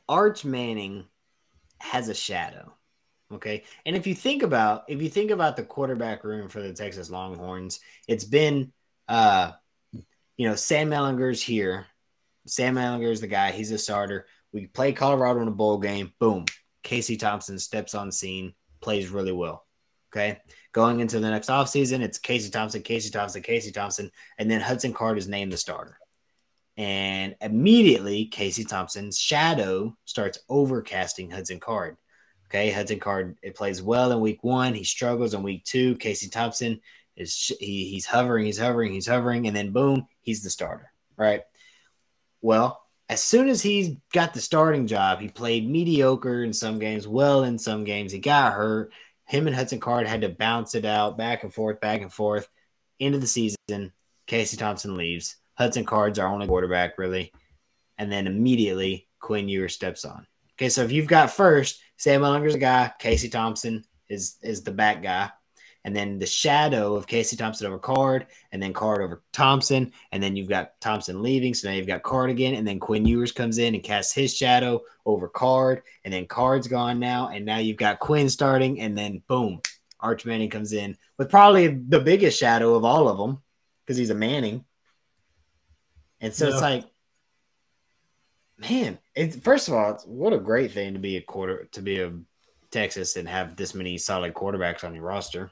Arch Manning has a shadow. Okay. And if you think about the quarterback room for the Texas Longhorns, it's been Sam Ehlinger's here. Sam Ehlinger's the guy. He's a starter. We play Colorado in a bowl game. Boom. Casey Thompson steps on scene, plays really well. Okay. Going into the next offseason, it's Casey Thompson, and then Hudson Card is named the starter. And immediately, Casey Thompson's shadow starts overcasting Hudson Card. Okay, Hudson Card, it plays well in week 1. He struggles in week 2. Casey Thompson he's hovering, and then boom, he's the starter. Right. Well, as soon as he got the starting job, he played mediocre in some games, well in some games. He got hurt. Him and Hudson Card had to bounce it out back and forth. Into the season, Casey Thompson leaves. Hudson Card's our only quarterback, really. And then immediately, Quinn Ewers steps on. Okay, so if you've got first, Sam Ehlinger's a guy, Casey Thompson is the back guy, and then the shadow of Casey Thompson over Card, and then Card over Thompson, and then you've got Thompson leaving, so now you've got Card again, and then Quinn Ewers comes in and casts his shadow over Card, and then Card's gone now, and now you've got Quinn starting, and then boom, Arch Manning comes in with probably the biggest shadow of all of them because he's a Manning. And so It's like, man, first of all, what a great thing to be a Texas and have this many solid quarterbacks on your roster.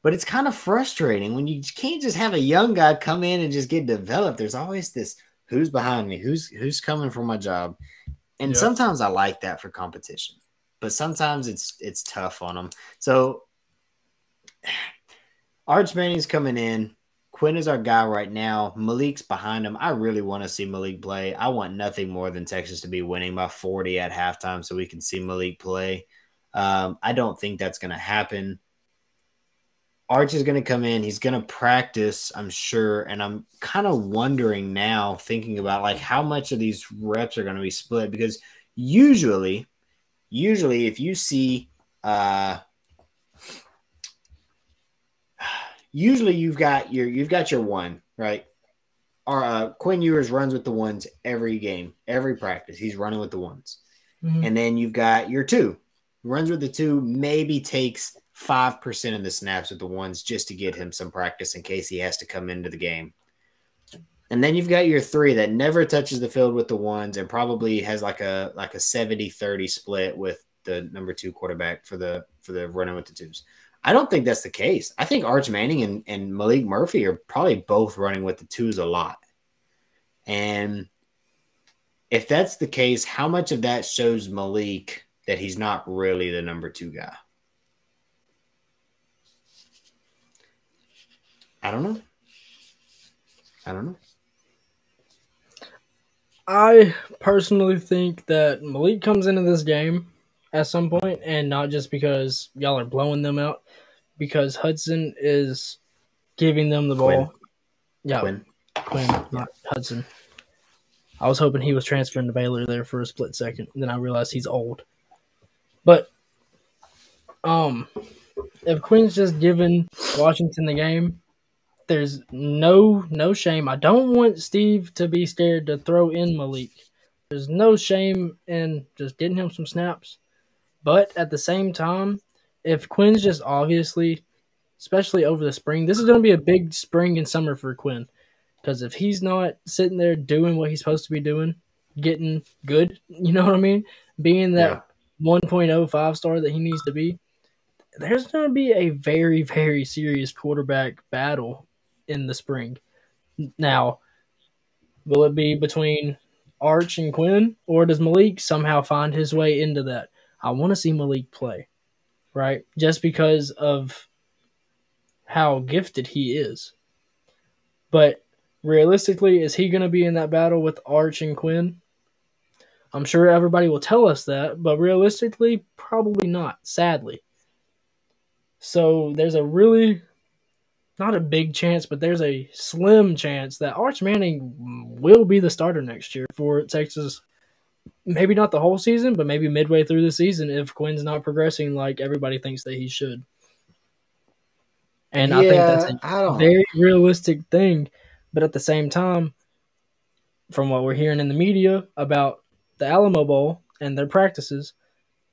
But it's kind of frustrating when you can't just have a young guy come in and just get developed. There's always this, who's behind me? Who's coming for my job? And sometimes I like that for competition, but sometimes it's tough on them. So Arch Manning's coming in. Quinn is our guy right now. Malik's behind him. I really want to see Malik play. I want nothing more than Texas to be winning by 40 at halftime so we can see Malik play. I don't think that's going to happen. Arch is going to come in. He's going to practice, I'm sure. And I'm kind of wondering now, thinking about like how much of these reps are going to be split, because usually if you see usually you've got your one, right? Or Quinn Ewers runs with the ones every game, every practice. He's running with the ones. Mm-hmm. And then you've got your two. Runs with the two, maybe takes 5% of the snaps with the ones just to get him some practice in case he has to come into the game. And then you've got your three that never touches the field with the ones and probably has like a 70-30 split with the number 2 quarterback for the running with the twos. I don't think that's the case. I think Arch Manning and Malik Murphy are probably both running with the twos a lot. And if that's the case, how much of that shows Malik that he's not really the number 2 guy? I don't know. I personally think that Malik comes into this game at some point, and not just because y'all are blowing them out, because Hudson is giving them the ball. Quinn. Yeah, Quinn, not Hudson. I was hoping he was transferring to Baylor there for a split second, and then I realized he's old. But if Quinn's just giving Washington the game, there's no shame. I don't want Steve to be scared to throw in Malik. There's no shame in just getting him some snaps. But at the same time, if Quinn's just obviously, especially over the spring, this is going to be a big spring and summer for Quinn. Because if he's not sitting there doing what he's supposed to be doing, getting good, you know what I mean? Being that 1.05 star that he needs to be, there's going to be a very, very serious quarterback battle in the spring. Now, will it be between Arch and Quinn, or does Malik somehow find his way into that? I want to see Malik play, right? Just because of how gifted he is. But realistically, is he going to be in that battle with Arch and Quinn? I'm sure everybody will tell us that, but realistically, probably not, sadly. So there's a really, not a big chance, but there's a slim chance that Arch Manning will be the starter next year for Texas. Maybe not the whole season, but maybe midway through the season if Quinn's not progressing like everybody thinks that he should. And I think that's a very realistic thing. But at the same time, from what we're hearing in the media about the Alamo Bowl and their practices,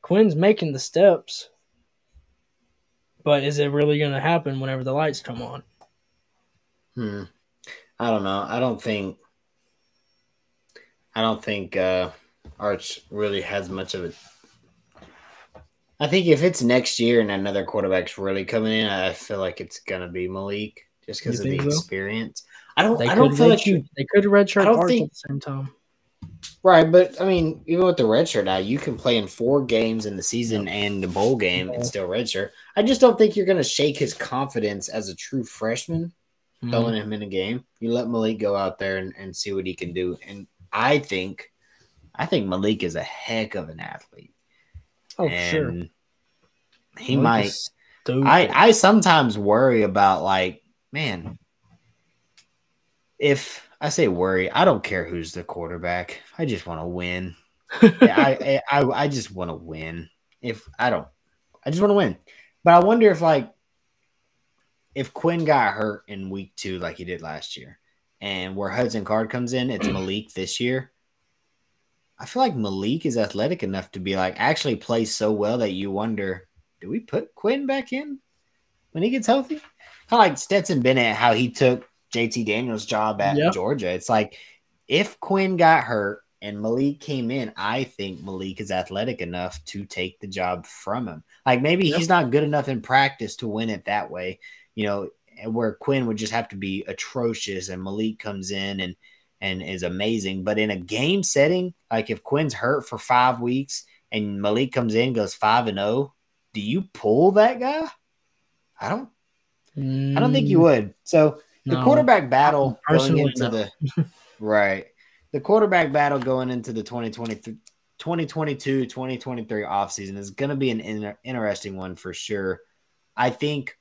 Quinn's making the steps, but is it really going to happen whenever the lights come on? I don't know. I don't think Arch really has much of it. I think if it's next year and another quarterback's really coming in, I feel like it's gonna be Malik just because of the experience. I don't feel like they could redshirt Arch at the same time. Right, but I mean, even with the redshirt now, you can play in 4 games in the season and the bowl game and still redshirt. I just don't think you're gonna shake his confidence as a true freshman, throwing him in a game. You let Malik go out there and see what he can do. And I think Malik is a heck of an athlete. Oh, sure. He might. I sometimes worry about, like, man, if I say worry, I don't care who's the quarterback. I just want to win. I just want to win. I just want to win. But I wonder if Quinn got hurt in week 2 like he did last year, and where Hudson Card comes in, it's Malik this year. I feel like Malik is athletic enough to be actually play so well that you wonder, do we put Quinn back in when he gets healthy? Kind of like Stetson Bennett, how he took JT Daniels' job at Georgia. It's like, if Quinn got hurt and Malik came in, I think Malik is athletic enough to take the job from him. Like, maybe he's not good enough in practice to win it that way, where Quinn would just have to be atrocious and Malik comes in and is amazing. But in a game setting, like if Quinn's hurt for 5 weeks and Malik comes in, goes 5-0, do you pull that guy? I don't think you would. So the quarterback battle going into the the quarterback battle going into the 2022-2023 offseason is going to be an interesting one for sure. I think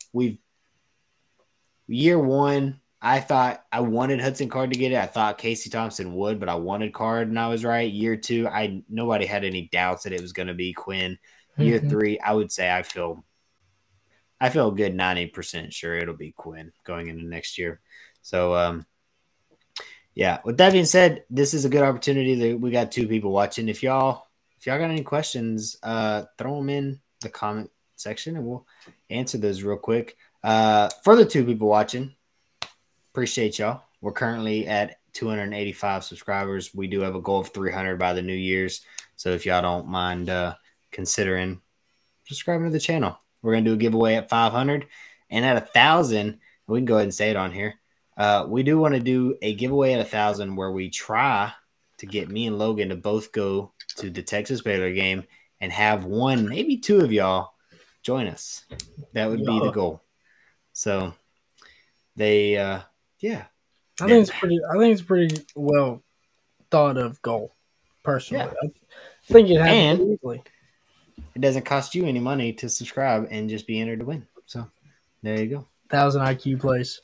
year 1, I thought I wanted Hudson Card to get it. I thought Casey Thompson would, but I wanted Card, and I was right. Year 2, nobody had any doubts that it was going to be Quinn. Year 3, I would say I feel a good 90% sure it'll be Quinn going into next year. So, with that being said, this is a good opportunity that we got 2 people watching. If y'all got any questions, throw them in the comment section and we'll answer those real quick. For the 2 people watching, appreciate y'all. We're currently at 285 subscribers. We do have a goal of 300 by the New Year's. So if y'all don't mind considering subscribing to the channel, we're going to do a giveaway at 500. And at 1,000, we can go ahead and say it on here. We do want to do a giveaway at 1,000 where we try to get me and Logan to both go to the Texas Baylor game and have 1, maybe 2 of y'all join us. That would be the goal. So I think it's pretty well thought of goal, personally. Yeah. I think it happens easily. It doesn't cost you any money to subscribe and just be entered to win. So there you go. 1,000 IQ plays.